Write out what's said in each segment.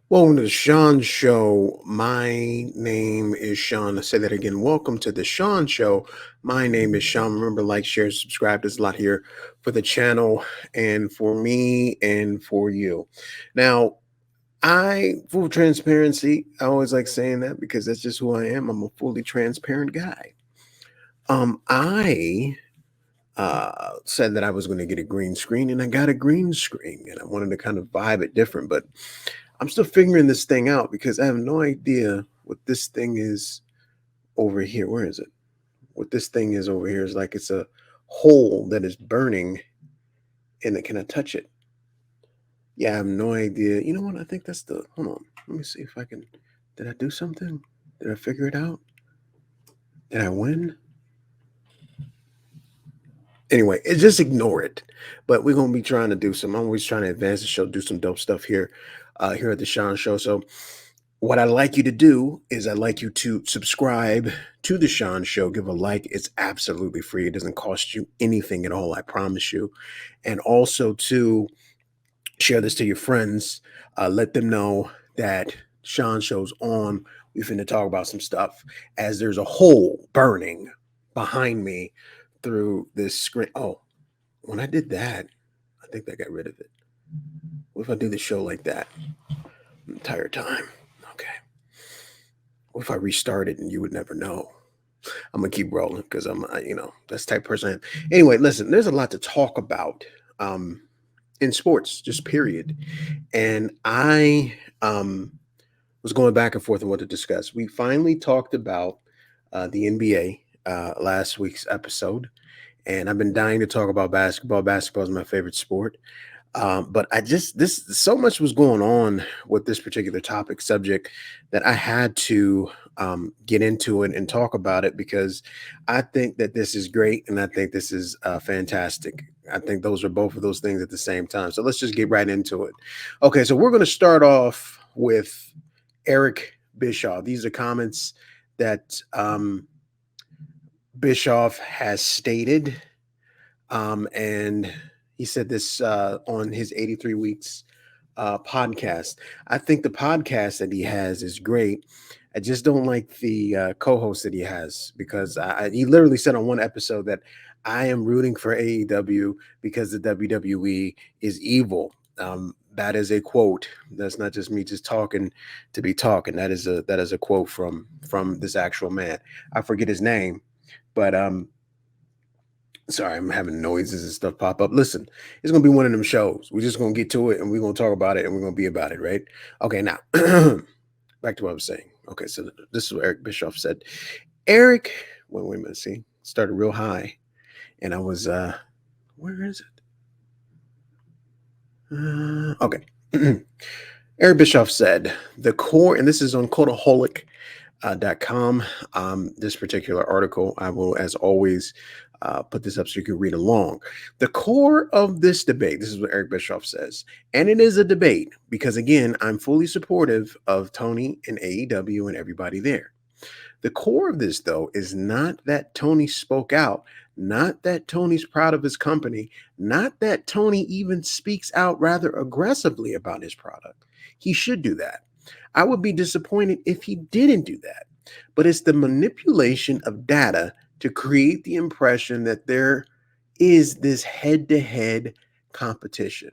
Welcome to the Shaun Show. My name is Shaun. I say that again. Welcome to the Shaun Show. My name is Shaun. Remember, like, share, subscribe. There's a lot here for the channel and for me and for you. Now, full transparency, I always like saying that because that's just who I am. I'm a fully transparent guy. I said that I was going to get a green screen, and I got a green screen, and I wanted to kind of vibe it different, but I'm still figuring this thing out because I have no idea what this thing is over here. Where is it? What this thing is over here is like it's a hole that is burning, and can I touch it? Yeah, I have no idea. You know what? I think that's the. Hold on. Let me see if I can. Did I do something? Did I figure it out? Did I win? Anyway, just ignore it. But we're gonna be trying to do some. I'm always trying to advance the show, do some dope stuff here, here at the Shaun Show. So what I'd like you to do is I'd like you to subscribe to the Shaun Show. Give a like. It's absolutely free. It doesn't cost you anything at all. I promise you. And also to share this to your friends. Let them know that Shaun Show's on. We finna talk about some stuff as there's a hole burning behind me through this screen. Oh, when I did that, I think that got rid of it. What if I do the show like that the entire time? Okay. What if I restart it and you would never know? I'm gonna keep rolling because that's the type of person I am. Anyway, listen, there's a lot to talk about in sports, just period. And I was going back and forth on what to discuss. We finally talked about the NBA last week's episode, and I've been dying to talk about basketball. Basketball is my favorite sport. But I just this so much was going on with this particular topic subject that I had to get into it and talk about it because I think that this is great and I think this is fantastic. I think those are both of those things at the same time. So let's just get right into it. Okay, so we're going to start off with Eric Bischoff. These are comments that Bischoff has stated, and he said this on his 83 Weeks podcast. I think the podcast that he has is great. I just don't like the co-host that he has because he literally said on one episode that I am rooting for AEW because the WWE is evil. That is a quote. That's not just me just talking to be talking. That is a quote from this actual man. I forget his name, but sorry, I'm having noises and stuff pop up. Listen, it's gonna be one of them shows. We're just gonna get to it and we're gonna talk about it and we're gonna be about it, right? Okay, now back to what I was saying. Okay, so this is what Eric Bischoff said. Eric, wait a minute, see, started real high, and I was where is it? Okay. Eric Bischoff said the core, and this is on Codaholic.com. This particular article, I will, as always, put this up so you can read along. The core of this debate, this is what Eric Bischoff says, and it is a debate because, again, I'm fully supportive of Tony and AEW and everybody there. The core of this, though, is not that Tony spoke out, not that Tony's proud of his company, not that Tony even speaks out rather aggressively about his product. He should do that. I would be disappointed if he didn't do that. But it's the manipulation of data to create the impression that there is this head-to-head competition.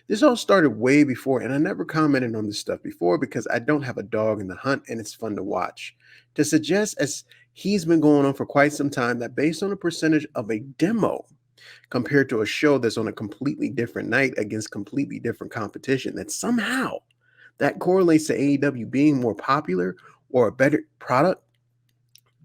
This all started way before, and I never commented on this stuff before because I don't have a dog in the hunt and it's fun to watch. To suggest, as he's been going on for quite some time, that based on a percentage of a demo compared to a show that's on a completely different night against completely different competition, that somehow that correlates to AEW being more popular or a better product,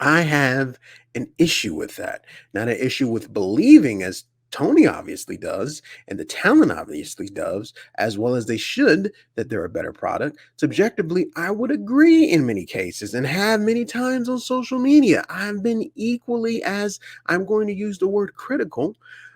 I have an issue with that. Not an issue with believing, as Tony obviously does, and the talent obviously does, as well as they should, that they're a better product. Subjectively, I would agree in many cases and have many times on social media. I've been equally as, I'm going to use the word critical,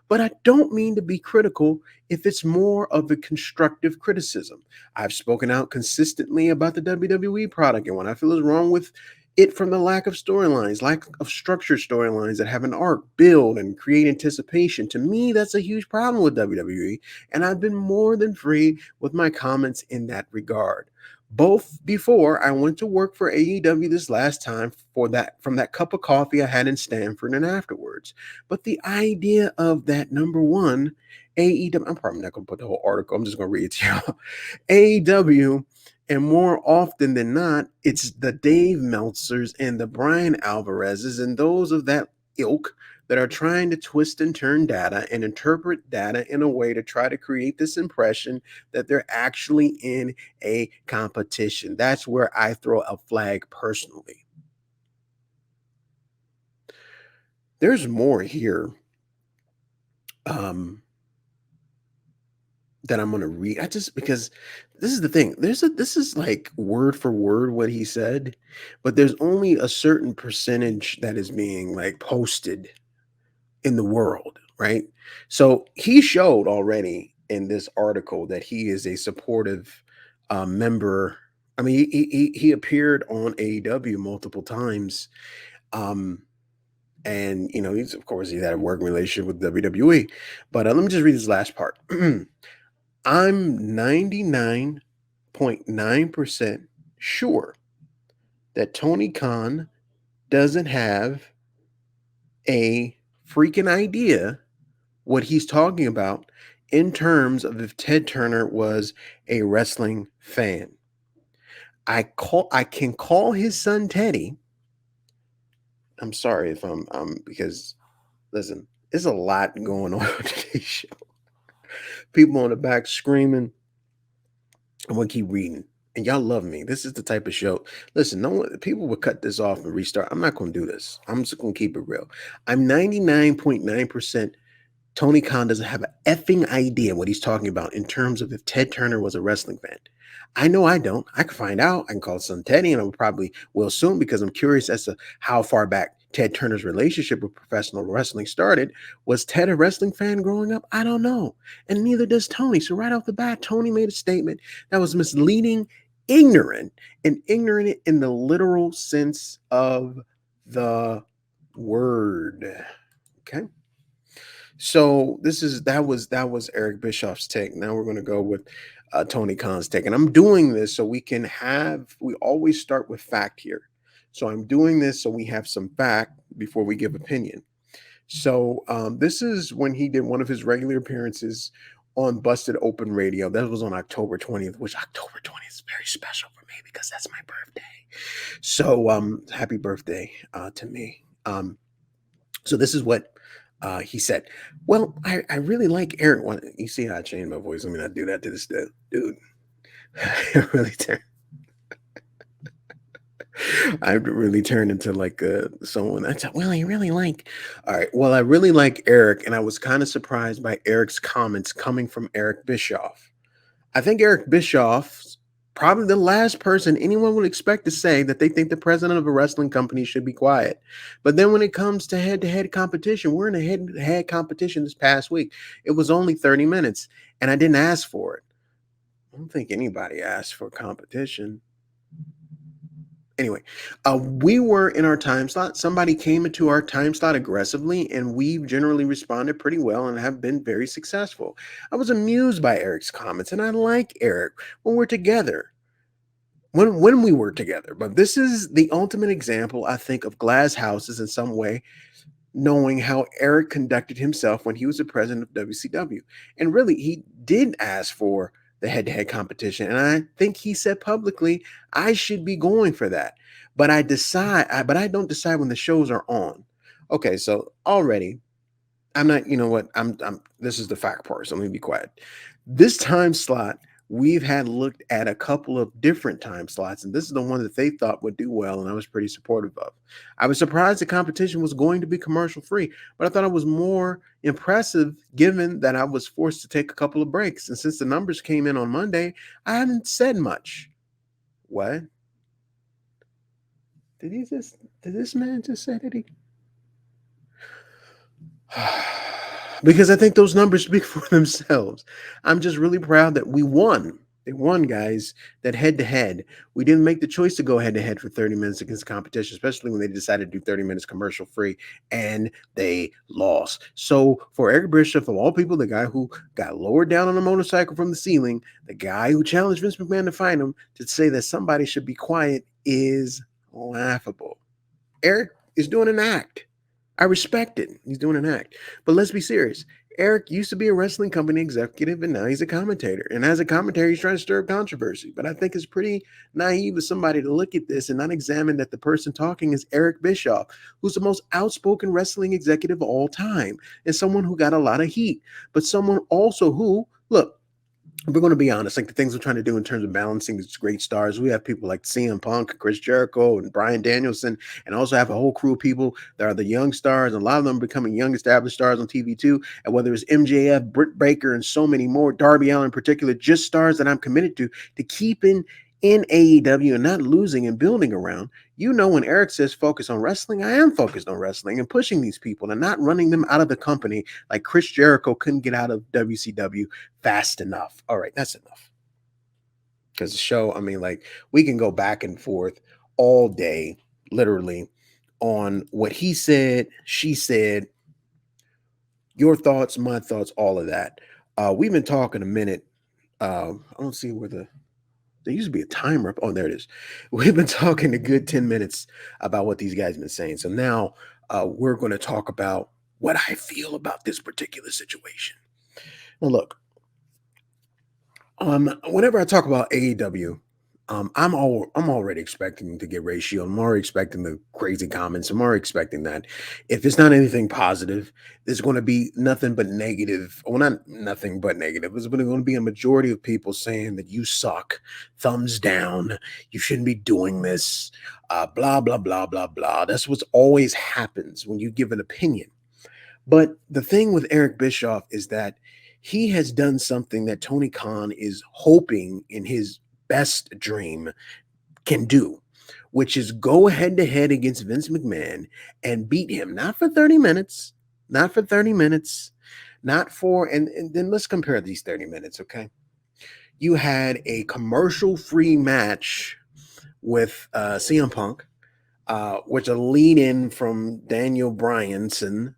but I don't mean to be critical if it's more of a constructive criticism. I've spoken out consistently about the WWE product and what I feel is wrong with it from the lack of storylines, lack of structured storylines that have an arc, build, and create anticipation. To me, that's a huge problem with WWE, and I've been more than free with my comments in that regard. both before I went to work for AEW this last time for that from that cup of coffee I had in Stanford and afterwards. But the idea of that number one, AEW, I'm probably not gonna put the whole article, I'm just gonna read it to y'all. AEW, and more often than not, it's the Dave Meltzers and the Brian Alvarezes and those of that ilk that are trying to twist and turn data and interpret data in a way to try to create this impression that they're actually in a competition. That's where I throw a flag personally. There's more here um, that I'm going to read. I just because this is the thing. This is like word for word what he said, but there's only a certain percentage that is being like posted in the world, right? So he showed already in this article that he is a supportive member. I mean, he appeared on AEW multiple times, um, and he's of course he had a working relationship with WWE. But let me just read this last part. I'm 99.9% sure that Tony Khan doesn't have a freaking idea what he's talking about in terms of if Ted Turner was a wrestling fan. I can call his son Teddy. I'm sorry if I'm because listen, there's a lot going on in today's show. People on the back screaming. I'm gonna keep reading. And y'all love me. This is the type of show. Listen, no one, people would cut this off and restart. I'm not gonna do this. I'm just gonna keep it real. I'm 99.9% Tony Khan doesn't have an effing idea what he's talking about in terms of if Ted Turner was a wrestling fan. I know I don't. I can find out. I can call son Teddy, and I probably will soon because I'm curious as to how far back Ted Turner's relationship with professional wrestling started. Was Ted a wrestling fan growing up? I don't know. And neither does Tony. So right off the bat, Tony made a statement that was misleading, ignorant, and ignorant in the literal sense of the word. Okay. So that was Eric Bischoff's take. Now we're going to go with Tony Khan's take, and I'm doing this so we always start with fact here. So I'm doing this so we have some fact before we give opinion. So this is when he did one of his regular appearances on Busted Open Radio. That was on October 20th, which October 20th is very special for me because that's my birthday. So happy birthday to me. So this is what he said. Well, I really like Eric. You see how I changed my voice? Let me not do that to this dude. I really turned. I really turned into like someone. I thought, well, I really like. All right. Well, I really like Eric, and I was kind of surprised by Eric's comments coming from Eric Bischoff. I think Eric Bischoff's probably the last person anyone would expect to say that they think the president of a wrestling company should be quiet. But then when it comes to head-to-head competition, we're in a head-to-head competition this past week. It was only 30 minutes, and I didn't ask for it. I don't think anybody asked for competition. Anyway, we were in our time slot. Somebody came into our time slot aggressively, and we've generally responded pretty well and have been very successful. I was amused by Eric's comments, and I like Eric when we're together. When we were together. But this is the ultimate example, I think, of glass houses in some way, knowing how Eric conducted himself when he was the president of WCW. And really, he did ask for the head-to-head competition. And I think he said publicly, I should be going for that. But I don't decide when the shows are on. Okay, so already, I'm not, you know what? This is the fact part, so let me be quiet. This time slot, we've had looked at a couple of different time slots, and this is the one that they thought would do well, and I was pretty supportive of. I was surprised the competition was going to be commercial free, but I thought it was more impressive given that I was forced to take a couple of breaks. And since the numbers came in on Monday, I haven't said much. What? Did this man just say that he because I think those numbers speak for themselves. I'm just really proud that we won. They won, guys, that head to head. We didn't make the choice to go head to head for 30 minutes against competition, especially when they decided to do 30 minutes commercial free and they lost. So, for Eric Bischoff, of all people, the guy who got lowered down on a motorcycle from the ceiling, the guy who challenged Vince McMahon to fight him, to say that somebody should be quiet is laughable. Eric is doing an act. I respect it. He's doing an act. But let's be serious. Eric used to be a wrestling company executive and now he's a commentator. And as a commentator, he's trying to stir up controversy. But I think it's pretty naive of somebody to look at this and not examine that the person talking is Eric Bischoff, who's the most outspoken wrestling executive of all time and someone who got a lot of heat. But someone also who, look, we're going to be honest, like the things we're trying to do in terms of balancing these great stars. We have people like CM Punk, Chris Jericho, and Bryan Danielson, and also have a whole crew of people that are the young stars. And a lot of them are becoming young established stars on TV too. And whether it's MJF, Britt Baker, and so many more, Darby Allin in particular, just stars that I'm committed to keeping in AEW and not losing and building around. You know, when Eric says focus on wrestling, I am focused on wrestling and pushing these people and not running them out of the company like Chris Jericho couldn't get out of WCW fast enough. All right, that's enough. Because the show, I mean, like, we can go back and forth all day, literally, on what he said, she said, your thoughts, my thoughts, all of that. We've been talking a minute. I don't see where there used to be a timer. Oh, there it is. We've been talking a good 10 minutes about what these guys have been saying. So now we're going to talk about what I feel about this particular situation. Now, look, whenever I talk about AEW, I'm already expecting to get ratio. I'm already expecting the crazy comments. I'm already expecting that. If it's not anything positive, there's going to be nothing but negative. Well, not nothing but negative. There's going to be a majority of people saying that you suck, thumbs down, you shouldn't be doing this, blah blah blah blah blah. That's what's always happens when you give an opinion. But the thing with Eric Bischoff is that he has done something that Tony Khan is hoping in his best dream can do, which is go head to head against Vince McMahon and beat him, not for 30 minutes, not for 30 minutes, not for, and then let's compare these 30 minutes, okay? You had a commercial free match with CM Punk, which a lead in from Daniel Bryanson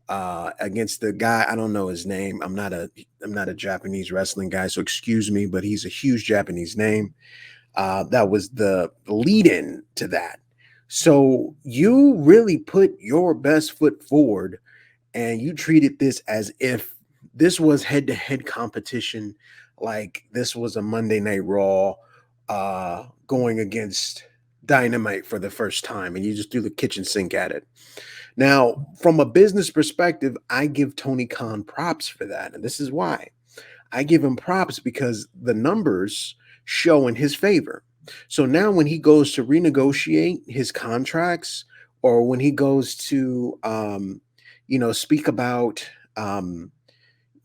against the guy. I don't know his name. I'm not a Japanese wrestling guy, so excuse me, but he's a huge Japanese name. That was the lead in to that. So you really put your best foot forward and you treated this as if this was head to head competition, like this was a Monday Night Raw going against Dynamite for the first time, and you just threw the kitchen sink at it. Now, from a business perspective, I give Tony Khan props for that. And this is why I give him props, because the numbers show in his favor. So now when he goes to renegotiate his contracts, or when he goes to, speak about,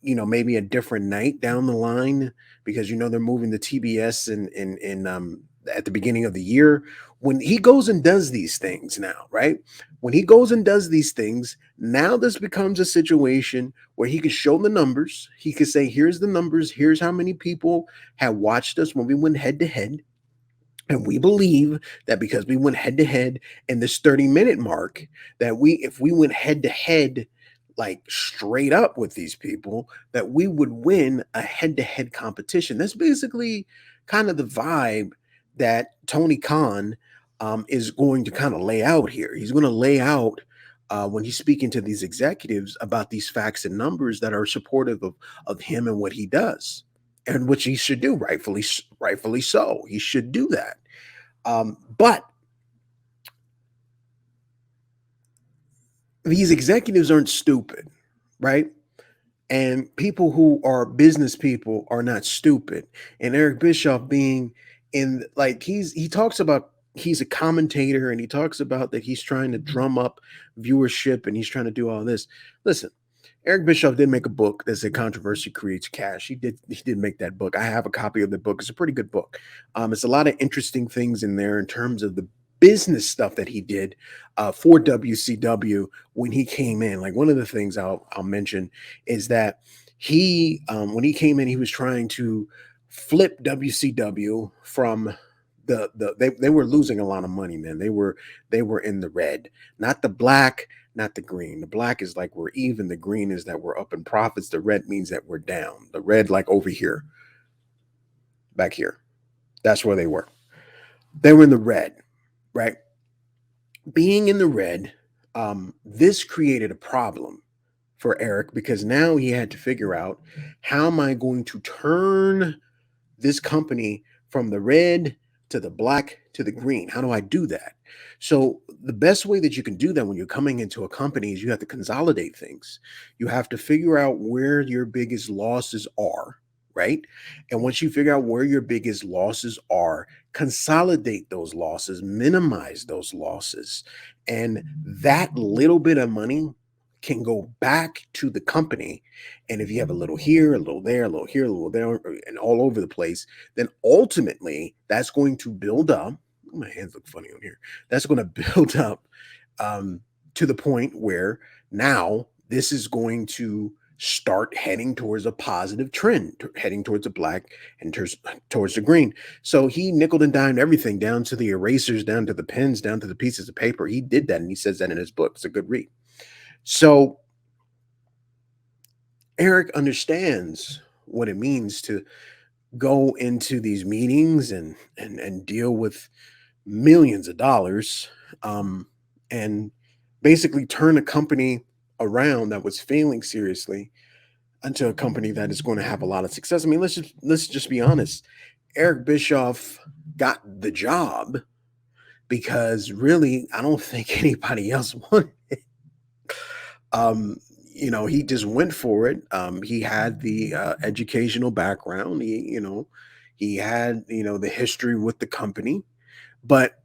maybe a different night down the line, because, they're moving the TBS in at the beginning of the year, when he goes and does these things now, right? When he goes and does these things, now this becomes a situation where he can show the numbers. He could say, here's the numbers. Here's how many people have watched us when we went head to head. And we believe that because we went head to head in this 30-minute mark, that if we went head to head, like straight up with these people, that we would win a head to head competition. That's basically kind of the vibe that Tony Khan is going to kind of lay out here. He's going to lay out when he's speaking to these executives about these facts and numbers that are supportive of him and what he does, and which he should do, rightfully so. He should do that. But these executives aren't stupid, right? And people who are business people are not stupid. And Eric Bischoff being he talks about he's a commentator, and he talks about that he's trying to drum up viewership and he's trying to do all this. Listen, Eric Bischoff did make a book that said Controversy Creates Cash. He did make that book. I have a copy of the book. It's a pretty good book. It's a lot of interesting things in there in terms of the business stuff that he did for WCW when he came in. Like, one of the things I'll mention is that he when he came in, he was trying to flip WCW from they were losing a lot of money, man. They were in the red, not the black, not the green. The black is like we're even. The green is that we're up in profits. The red means that we're down. The red, like over here, back here. That's where they were. They were in the red, right? Being in the red, this created a problem for Eric because now he had to figure out how am I going to turn this company from the red to the black to the green. How do I do that? So, the best way that you can do that when you're coming into a company is you have to consolidate things. You have to figure out where your biggest losses are, right? And once you figure out where your biggest losses are, consolidate those losses, minimize those losses. And that little bit of money can go back to the company. And if you have a little here, a little there, a little here, a little there, and all over the place, then ultimately that's going to build up. My hands look funny on here. That's going to build up to the point where now this is going to start heading towards a positive trend, heading towards the black and towards the green. So he nickel and dimed everything down to the erasers, down to the pens, down to the pieces of paper. He did that, and he says that in his book. It's a good read. So Eric understands what it means to go into these meetings and deal with millions of dollars, and basically turn a company around that was failing seriously into a company that is going to have a lot of success. I mean, let's just be honest. Eric Bischoff got the job because really, I don't think anybody else wanted it. Um, he just went for it. He had the educational background. He had the history with the company, but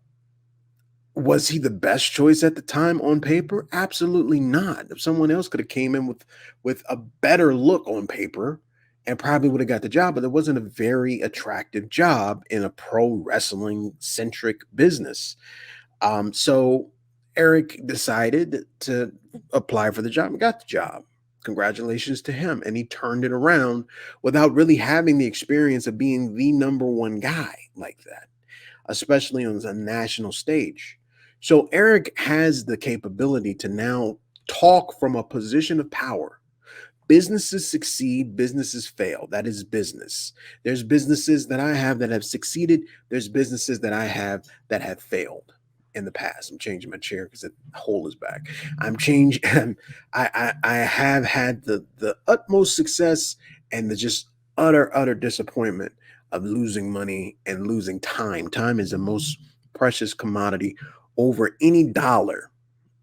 was he the best choice at the time on paper? Absolutely not. If someone else could have came in with a better look on paper and probably would have got the job, but it wasn't a very attractive job in a pro wrestling centric business. So Eric decided to apply for the job and got the job. Congratulations to him. And he turned it around without really having the experience of being the number one guy like that, especially on a national stage. So Eric has the capability to now talk from a position of power. Businesses succeed, businesses fail. That is business. There's businesses that I have that have succeeded. There's businesses that I have that have failed in the past. I'm changing my chair because the hole is back. I'm changing. I have had the utmost success and the just utter disappointment of losing money and losing time. Time is the most precious commodity over any dollar,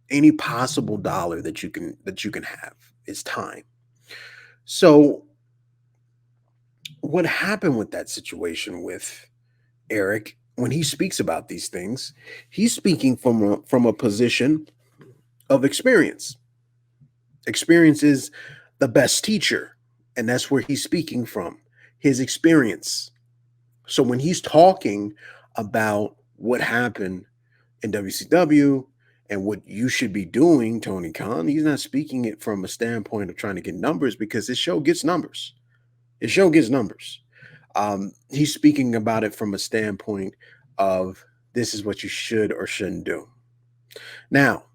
any possible dollar that you can have is time. So what happened with that situation with Eric when he speaks about these things, he's speaking from a position of experience. Experience is the best teacher, and that's where he's speaking from, his experience. So when he's talking about what happened in WCW and what you should be doing, Tony Khan, he's not speaking it from a standpoint of trying to get numbers because his show gets numbers. His show gets numbers. He's speaking about it from a standpoint of this is what you should or shouldn't do. Now,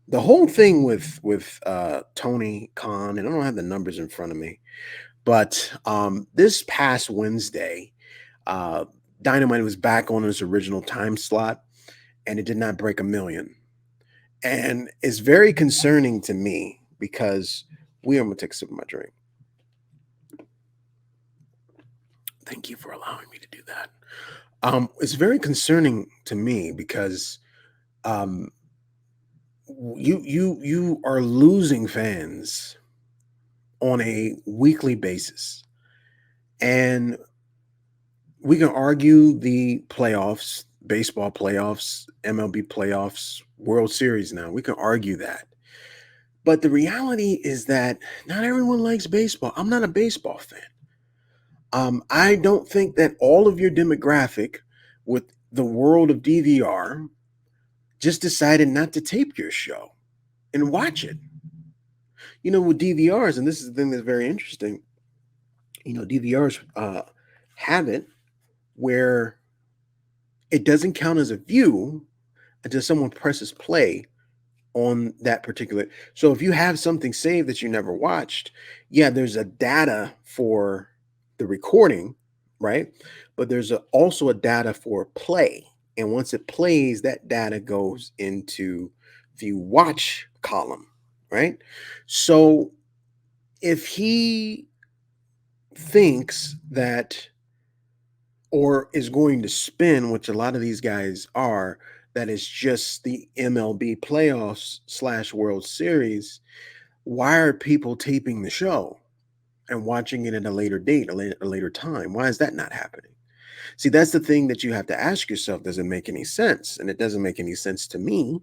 the whole thing with Tony Khan, and I don't have the numbers in front of me, but this past Wednesday, uh, Dynamite was back on his original time slot, and it did not break a million. And it's very concerning to me because I'm gonna take a sip of my drink. Thank you for allowing me to do that. It's very concerning to me because um, you are losing fans on a weekly basis, and we can argue the playoffs, baseball playoffs, MLB playoffs, World Series. Now we can argue that, but the reality is that not everyone likes baseball. I'm not a baseball fan. I don't think that all of your demographic with the world of DVR just decided not to tape your show and watch it. With DVRs, and this is the thing that's very interesting. DVRs have it where it doesn't count as a view until someone presses play on that particular. So if you have something saved that you never watched, yeah, there's a data for the recording, right? But there's also a data for play. And once it plays, that data goes into the watch column, right? So if he thinks that or is going to spin, which a lot of these guys are, that is just the MLB playoffs slash World Series, why are people taping the show and watching it at a later date, a later time? Why is that not happening? See, that's the thing that you have to ask yourself. Does it make any sense? And it doesn't make any sense to me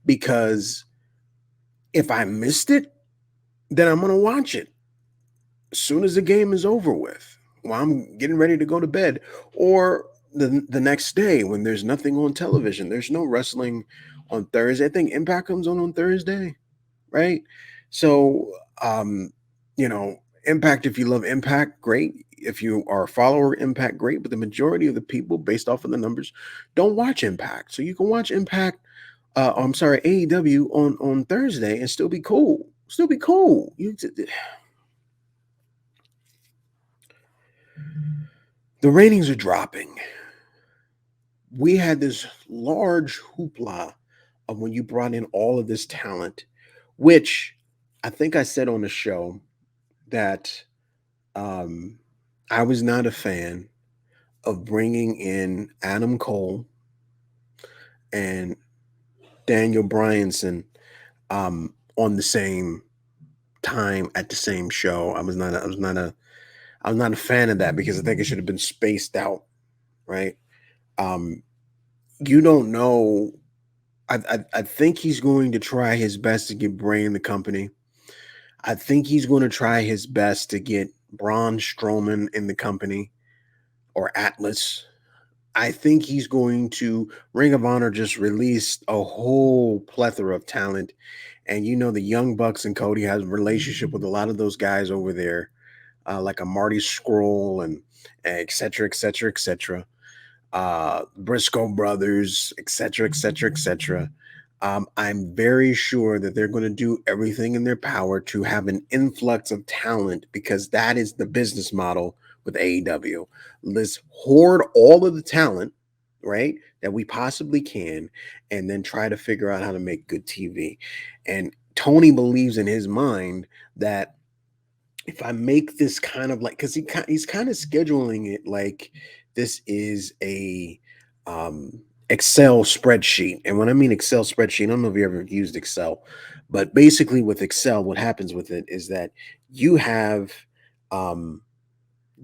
because if I missed it, then I'm going to watch it as soon as the game is over with, while I'm getting ready to go to bed, or the next day when there's nothing on television. There's no wrestling on Thursday. I think Impact comes on Thursday, right? So, Impact. If you love Impact, great. If you are a follower of Impact, great. But the majority of the people, based off of the numbers, don't watch Impact. So you can watch Impact. I'm sorry, AEW on Thursday and still be cool. Still be cool. The ratings are dropping. We had this large hoopla of when you brought in all of this talent, which I think I said on the show that um, I was not a fan of bringing in Adam Cole and Daniel Bryanson on the same time at the same show. I was not a fan of that because I think it should have been spaced out, right? Um, you don't know. I think he's going to try his best to get Bray in the company. I think he's going to try his best to get Braun Strowman in the company or Atlas. I think he's going to. Ring of Honor just released a whole plethora of talent. And the Young Bucks and Cody has a relationship with a lot of those guys over there, like a Marty Scroll and et cetera, et cetera, et cetera. Briscoe brothers, etc., etc., etc. I'm very sure that they're going to do everything in their power to have an influx of talent because that is the business model with AEW. Let's hoard all of the talent, right, that we possibly can, and then try to figure out how to make good TV. And Tony believes in his mind that if I make this kind of like, because he's kind of scheduling it like this is a Excel spreadsheet. And when I mean Excel spreadsheet, I don't know if you ever used Excel, but basically with Excel, what happens with it is that you have um,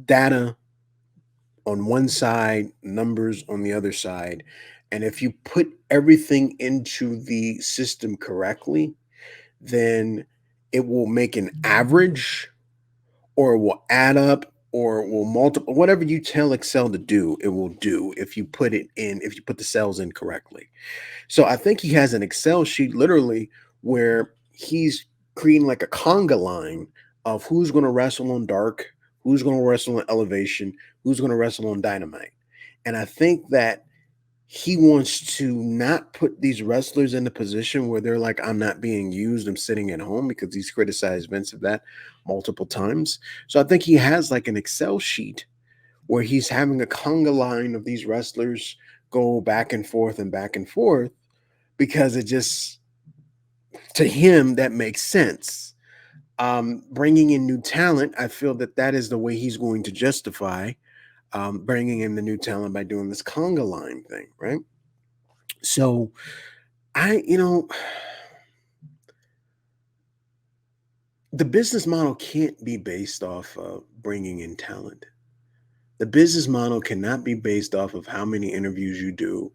data on one side, numbers on the other side. And if you put everything into the system correctly, then it will make an average or it will add up or it will multiply. Whatever you tell Excel to do, it will do if you put it in, if you put the cells in correctly. So I think he has an Excel sheet literally where he's creating like a conga line of who's going to wrestle on Dark, who's going to wrestle on Elevation, who's going to wrestle on Dynamite. And I think that he wants to not put these wrestlers in a position where they're like, I'm not being used, I'm sitting at home, because he's criticized Vince of that multiple times. So I think he has like an Excel sheet where he's having a conga line of these wrestlers go back and forth because it just, to him, that makes sense. Bringing in new talent, I feel that that is the way he's going to justify bringing in the new talent by doing this conga line thing, right? So I, the business model can't be based off of bringing in talent. The business model cannot be based off of how many interviews you do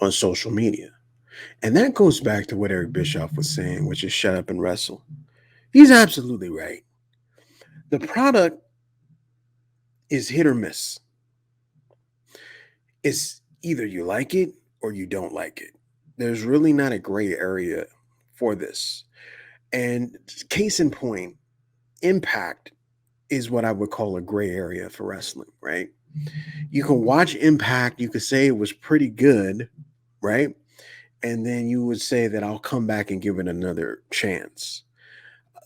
on social media. And that goes back to what Eric Bischoff was saying, which is shut up and wrestle. He's absolutely right. The product is hit or miss. It's either you like it or you don't like it. There's really not a gray area for this. And case in point, Impact is what I would call a gray area for wrestling, right? You can watch Impact, you could say it was pretty good, right? And then you would say that I'll come back and give it another chance.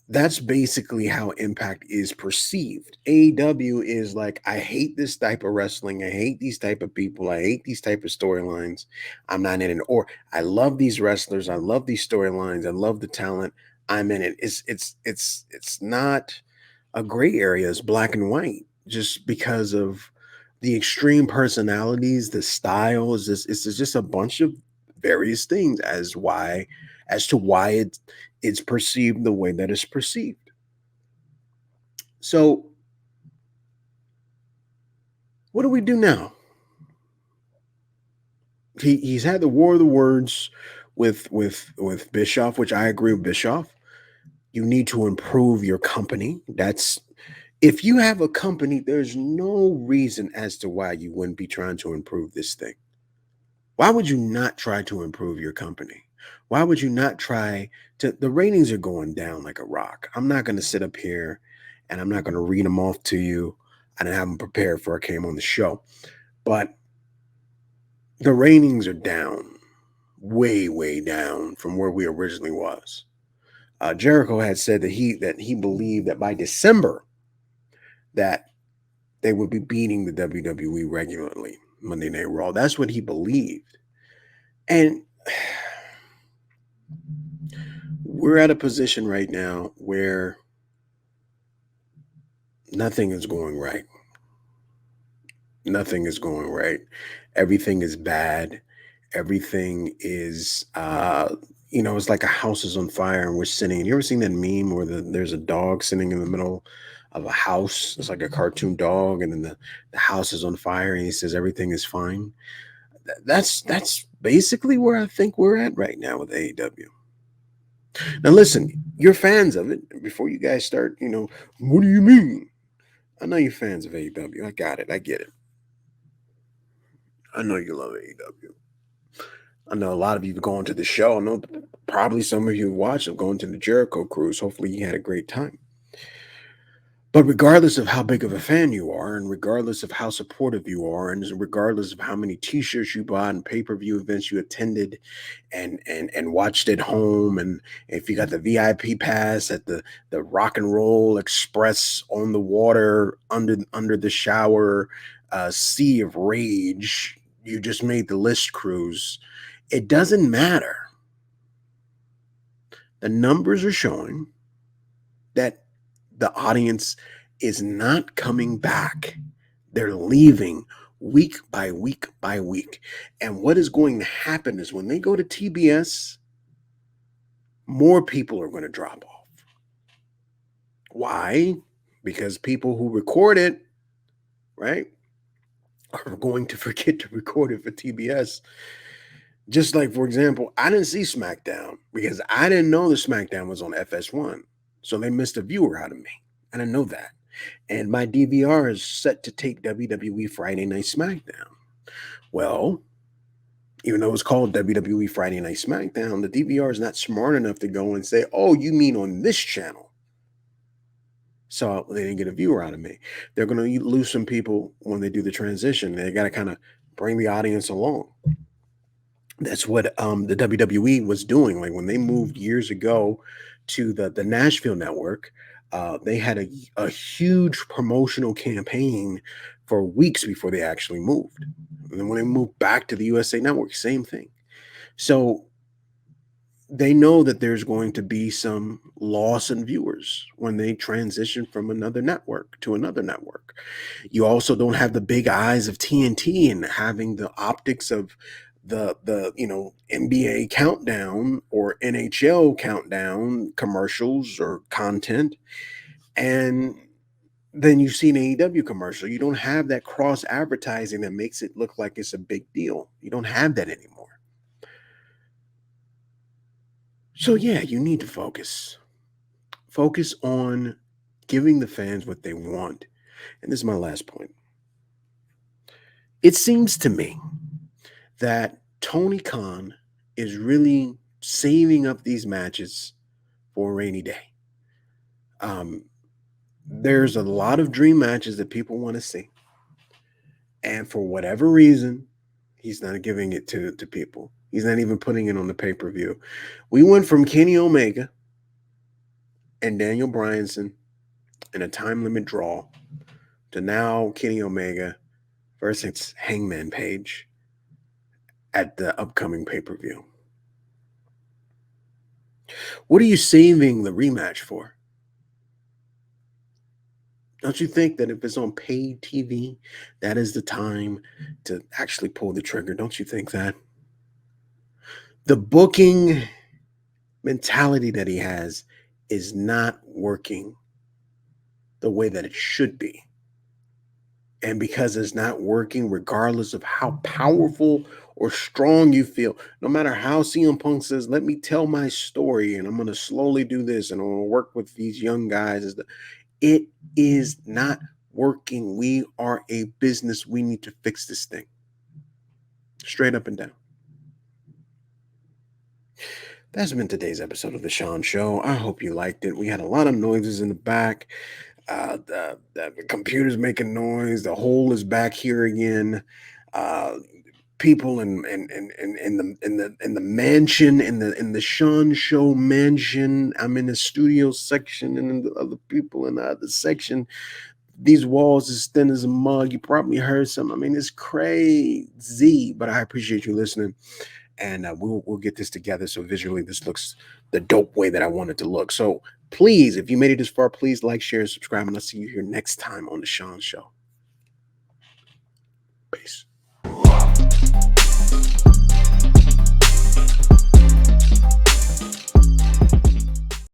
That's basically how Impact is perceived. AEW is like, I hate this type of wrestling. I hate these type of people. I hate these type of storylines. I'm not in it. Or I love these wrestlers. I love these storylines. I love the talent. I'm in it. It's not a gray area. It's black and white. Just because of the extreme personalities, the styles. It's just a bunch of various things as to why it's perceived the way that it's perceived. So, what do we do now? He's had the war of the words with Bischoff, which I agree with Bischoff. You need to improve your company. That's if you have a company, there's no reason as to why you wouldn't be trying to improve this thing. Why would you not try to improve your company? Why would you not try to? The ratings are going down like a rock. I'm not going to sit up here and I'm not going to read them off to you. I didn't have them prepared before I came on the show. But the ratings are down, way, way down from where we originally was. Jericho had said that he believed that by December that they would be beating the WWE regularly, Monday Night Raw. That's what he believed. And we're at a position right now where nothing is going right. Nothing is going right. Everything is bad. Everything is, it's like a house is on fire and we're sitting. You ever seen that meme where there's a dog sitting in the middle of a house? It's like a cartoon dog, and then the house is on fire, and he says everything is fine. That's basically where I think we're at right now with AEW. Now, listen, you're fans of it. Before you guys start, what do you mean? I know you're fans of AEW. I got it. I get it. I know you love AEW. I know a lot of you have gone to the show. I know probably some of you who watched have gone to the Jericho cruise. Hopefully, you had a great time. But regardless of how big of a fan you are, and regardless of how supportive you are, and regardless of how many T-shirts you bought and pay-per-view events you attended, and watched at home, and if you got the VIP pass at the Rock and Roll Express on the water under the shower, Sea of Rage, you just made the list cruise. It doesn't matter. The numbers are showing that the audience is not coming back. They're leaving week by week by week. And what is going to happen is when they go to TBS, more people are going to drop off. Why? Because people who record it, right, are going to forget to record it for TBS. Just like, for example, I didn't see SmackDown because I didn't know the SmackDown was on FS1. So they missed a viewer out of me. I didn't know that. And my DVR is set to take WWE Friday Night SmackDown. Well, even though it's called WWE Friday Night SmackDown, the DVR is not smart enough to go and say, oh, you mean on this channel. So they didn't get a viewer out of me. They're going to lose some people when they do the transition. They got to kind of bring the audience along. That's what the WWE was doing. Like when they moved years ago to the Nashville network, they had a huge promotional campaign for weeks before they actually moved. And then when they moved back to the USA network, same thing. So they know that there's going to be some loss in viewers when they transition from another network to another network. You also don't have the big eyes of TNT and having the optics of the NBA countdown or NHL countdown commercials or content, and then you see an AEW commercial. You don't have that cross advertising that makes it look like it's a big deal. You don't have that anymore. So yeah, you need to focus. Focus on giving the fans what they want. And this is my last point. It seems to me that Tony Khan is really saving up these matches for a rainy day. There's a lot of dream matches that people want to see. And for whatever reason, he's not giving it to people. He's not even putting it on the pay-per-view. We went from Kenny Omega and Daniel Bryanson in a time limit draw to now Kenny Omega versus Hangman Page at the upcoming pay-per-view. What are you saving the rematch for? Don't you think that if it's on paid TV, that is the time to actually pull the trigger? Don't you think that? The booking mentality that he has is not working the way that it should be. And because it's not working, regardless of how powerful or strong you feel, no matter how CM Punk says, let me tell my story and I'm going to slowly do this and I'm going to work with these young guys, it is not working. We are a business. We need to fix this thing. Straight up and down. That's been today's episode of the Shaun Show. I hope you liked it. We had a lot of noises in the back. The computer's making noise. The hole is back here again. Uh, People in the mansion in the Shaun Show mansion. I'm in the studio section, and the other people in the other section. These walls as thin as a mug. You probably heard some. I mean, it's crazy, but I appreciate you listening. And we'll get this together so visually this looks the dope way that I want it to look. So please, if you made it this far, please like, share, and subscribe. And I'll see you here next time on the Shaun Show. Peace.